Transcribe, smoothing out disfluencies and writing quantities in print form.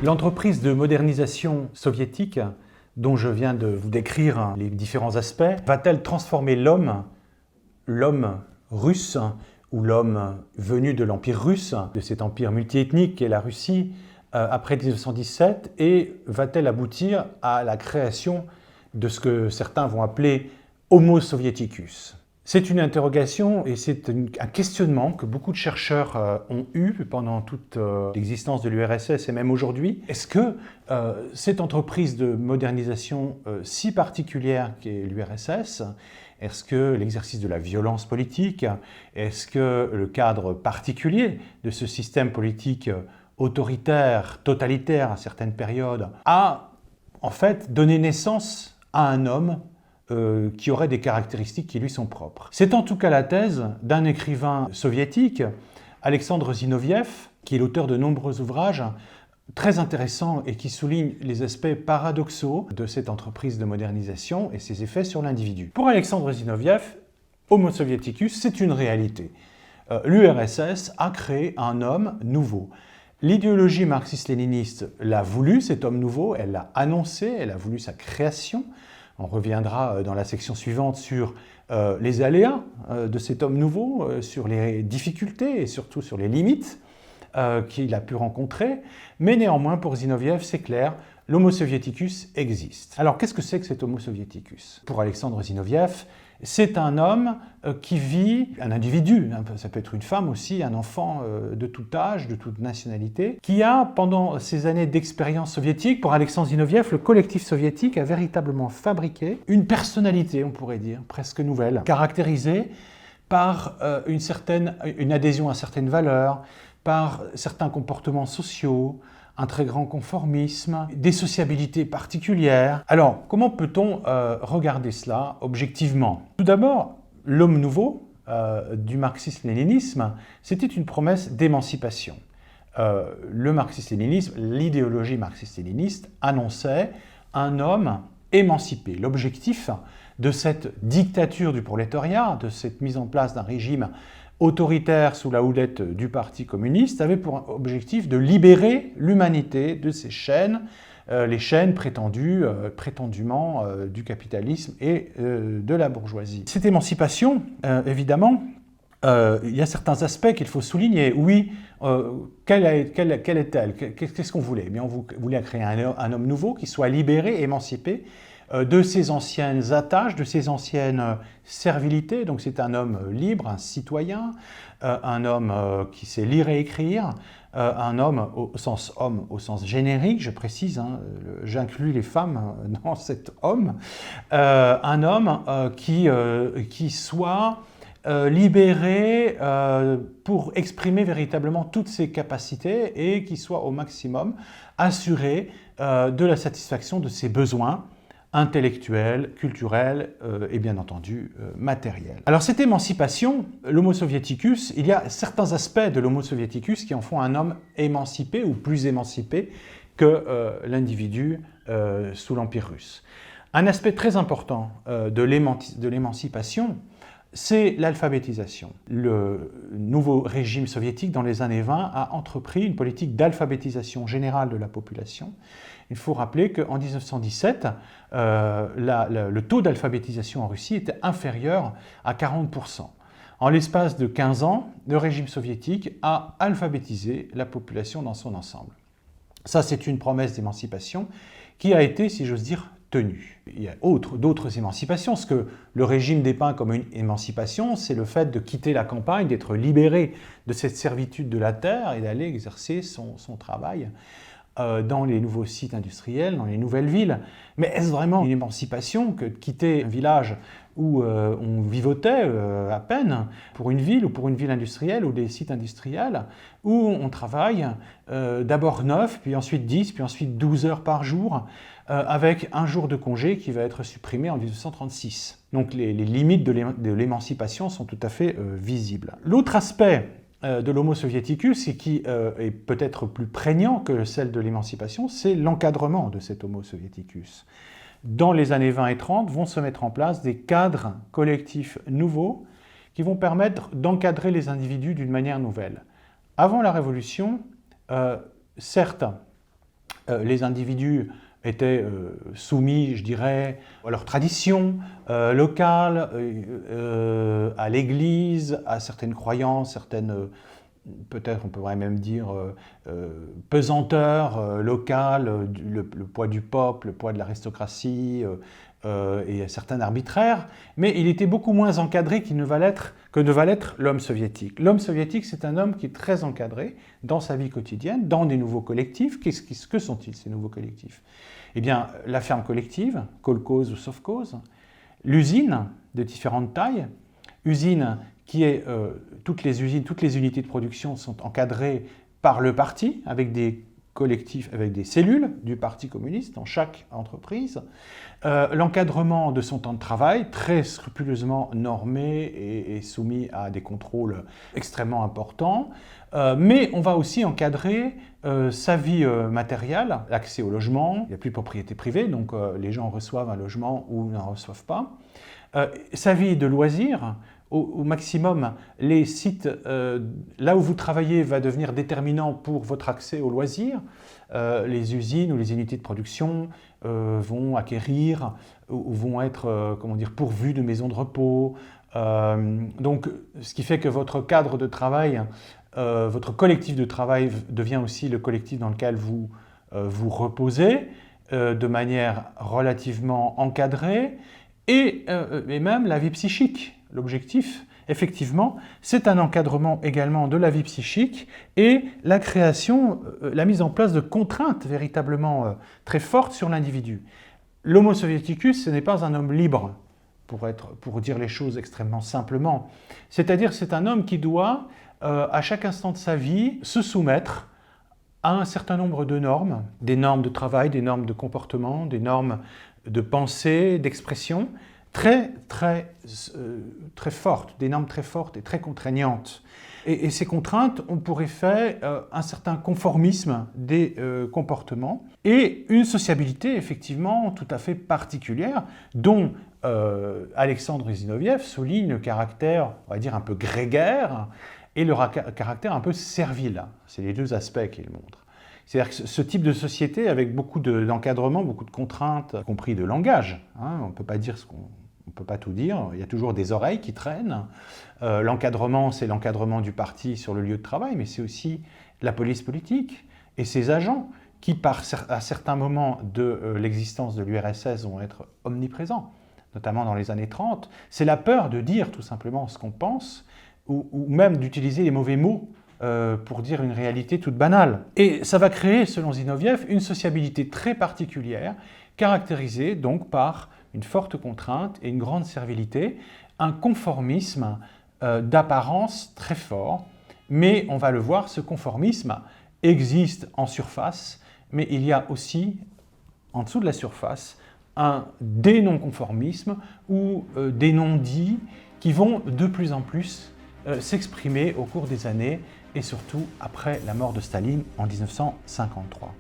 L'entreprise de modernisation soviétique, dont je viens de vous décrire les différents aspects, va-t-elle transformer l'homme russe, ou l'homme venu de l'Empire russe, de cet empire multiethnique qu'est la Russie, après 1917, et va-t-elle aboutir à la création de ce que certains vont appeler Homo soviéticus? C'est une interrogation et c'est un questionnement que beaucoup de chercheurs ont eu pendant toute l'existence de l'URSS et même aujourd'hui. Est-ce que cette entreprise de modernisation si particulière qu'est l'URSS, est-ce que l'exercice de la violence politique, est-ce que le cadre particulier de ce système politique autoritaire, totalitaire à certaines périodes, a en fait donné naissance à un homme qui aurait des caractéristiques qui lui sont propres? C'est en tout cas la thèse d'un écrivain soviétique, Alexandre Zinoviev, qui est l'auteur de nombreux ouvrages très intéressants et qui soulignent les aspects paradoxaux de cette entreprise de modernisation et ses effets sur l'individu. Pour Alexandre Zinoviev, Homo soviéticus, c'est une réalité. L'URSS a créé un homme nouveau. L'idéologie marxiste-léniniste l'a voulu, cet homme nouveau, elle l'a annoncé, elle a voulu sa création. On reviendra dans la section suivante sur les aléas de cet homme nouveau, sur les difficultés et surtout sur les limites qu'il a pu rencontrer. Mais néanmoins, pour Zinoviev, c'est clair, l'Homo soviéticus existe. Alors, qu'est-ce que c'est que cet Homo soviéticus? Pour Alexandre Zinoviev, c'est un homme qui vit, un individu, ça peut être une femme aussi, un enfant de tout âge, de toute nationalité, qui a, pendant ces années d'expérience soviétique, pour Alexandre Zinoviev, le collectif soviétique a véritablement fabriqué une personnalité, on pourrait dire, presque nouvelle, caractérisée par une adhésion à certaines valeurs, par certains comportements sociaux, un très grand conformisme, des sociabilités particulières. Alors, comment peut-on regarder cela objectivement? Tout d'abord, l'homme nouveau du marxisme-léninisme, c'était une promesse d'émancipation. Le marxisme-léninisme, l'idéologie marxiste-léniniste, annonçait un homme émancipé. L'objectif de cette dictature du prolétariat, de cette mise en place d'un régime autoritaire sous la houlette du Parti communiste, avait pour objectif de libérer l'humanité de ces chaînes, les chaînes prétendument du capitalisme et de la bourgeoisie. Cette émancipation, évidemment, il y a certains aspects qu'il faut souligner. Oui, quelle est-elle? Qu'est-ce qu'on voulait? Eh bien, on voulait créer un homme nouveau qui soit libéré, émancipé de ses anciennes attaches, de ses anciennes servilités. Donc c'est un homme libre, un citoyen, un homme qui sait lire et écrire, un homme au sens générique, je précise, j'inclus les femmes dans cet homme, un homme qui soit libéré pour exprimer véritablement toutes ses capacités et qui soit au maximum assuré de la satisfaction de ses besoins intellectuel, culturel et bien entendu matériel. Alors cette émancipation, l'Homo soviéticus, il y a certains aspects de l'Homo soviéticus qui en font un homme émancipé ou plus émancipé que l'individu sous l'Empire russe. Un aspect très important de l'émancipation, c'est l'alphabétisation. Le nouveau régime soviétique, dans les années 20, a entrepris une politique d'alphabétisation générale de la population. Il faut rappeler qu'en 1917, le taux d'alphabétisation en Russie était inférieur à 40%. En l'espace de 15 ans, le régime soviétique a alphabétisé la population dans son ensemble. Ça, c'est une promesse d'émancipation qui a été, si j'ose dire, tenue. Il y a d'autres émancipations. Ce que le régime dépeint comme une émancipation, c'est le fait de quitter la campagne, d'être libéré de cette servitude de la terre et d'aller exercer son travail dans les nouveaux sites industriels, dans les nouvelles villes. Mais est-ce vraiment une émancipation que de quitter un village où on vivotait à peine pour une ville ou pour une ville industrielle ou des sites industriels où on travaille d'abord 9, puis ensuite 10, puis ensuite 12 heures par jour avec un jour de congé qui va être supprimé en 1936. Donc les limites de l'émancipation sont tout à fait visibles. L'autre aspect de l'Homo soviéticus et qui est peut-être plus prégnant que celle de l'émancipation, c'est l'encadrement de cet Homo soviéticus. Dans les années 20 et 30 vont se mettre en place des cadres collectifs nouveaux qui vont permettre d'encadrer les individus d'une manière nouvelle. Avant la Révolution, certes, Les individus étaient soumis, je dirais, à leur tradition locale, à l'Église, à certaines croyances, certaines, peut-être on pourrait même dire, pesanteurs locales, le poids du peuple, le poids de l'aristocratie, et certains arbitraires, mais il était beaucoup moins encadré que ne va l'être l'homme soviétique. L'homme soviétique, c'est un homme qui est très encadré dans sa vie quotidienne, dans des nouveaux collectifs. Que sont-ils, ces nouveaux collectifs? Eh bien, la ferme collective, kolkhoz ou sovkhoz, l'usine de différentes tailles, usine qui est, toutes les unités de production sont encadrées par le parti, avec des collectifs, avec des cellules du Parti communiste dans chaque entreprise. L'encadrement de son temps de travail, très scrupuleusement normé et soumis à des contrôles extrêmement importants. Mais on va aussi encadrer sa vie matérielle, l'accès au logement, il n'y a plus de propriété privée, donc les gens reçoivent un logement ou n'en reçoivent pas. Sa vie de loisirs, au maximum, les sites, là où vous travaillez va devenir déterminant pour votre accès aux loisirs. Les usines ou les unités de production vont acquérir ou vont être pourvues de maisons de repos. Donc, ce qui fait que votre cadre de travail, votre collectif de travail devient aussi le collectif dans lequel vous vous reposez de manière relativement encadrée et même la vie psychique. L'objectif, effectivement, c'est un encadrement également de la vie psychique et la création, la mise en place de contraintes véritablement très fortes sur l'individu. L'homo soviéticus, ce n'est pas un homme libre, pour dire les choses extrêmement simplement. C'est-à-dire c'est un homme qui doit, à chaque instant de sa vie, se soumettre à un certain nombre de normes, des normes de travail, des normes de comportement, des normes de pensée, d'expression, très fortes, des normes très fortes et très contraignantes. Et ces contraintes ont pour effet un certain conformisme des comportements et une sociabilité effectivement tout à fait particulière dont Alexandre Zinoviev souligne le caractère, on va dire, un peu grégaire et le caractère un peu servile. C'est les deux aspects qu'il montre. C'est-à-dire que ce type de société avec beaucoup d'encadrement, beaucoup de contraintes, y compris de langage, hein, on ne peut pas dire on ne peut pas tout dire, il y a toujours des oreilles qui traînent. L'encadrement, c'est l'encadrement du parti sur le lieu de travail, mais c'est aussi la police politique et ses agents qui, à certains moments de l'existence de l'URSS, vont être omniprésents, notamment dans les années 30. C'est la peur de dire tout simplement ce qu'on pense, ou même d'utiliser les mauvais mots pour dire une réalité toute banale. Et ça va créer, selon Zinoviev, une sociabilité très particulière, caractérisée donc par une forte contrainte et une grande servilité, un conformisme d'apparence très fort, mais on va le voir, ce conformisme existe en surface, mais il y a aussi, en dessous de la surface, un dénon-conformisme ou des non-dits qui vont de plus en plus s'exprimer au cours des années et surtout après la mort de Staline en 1953.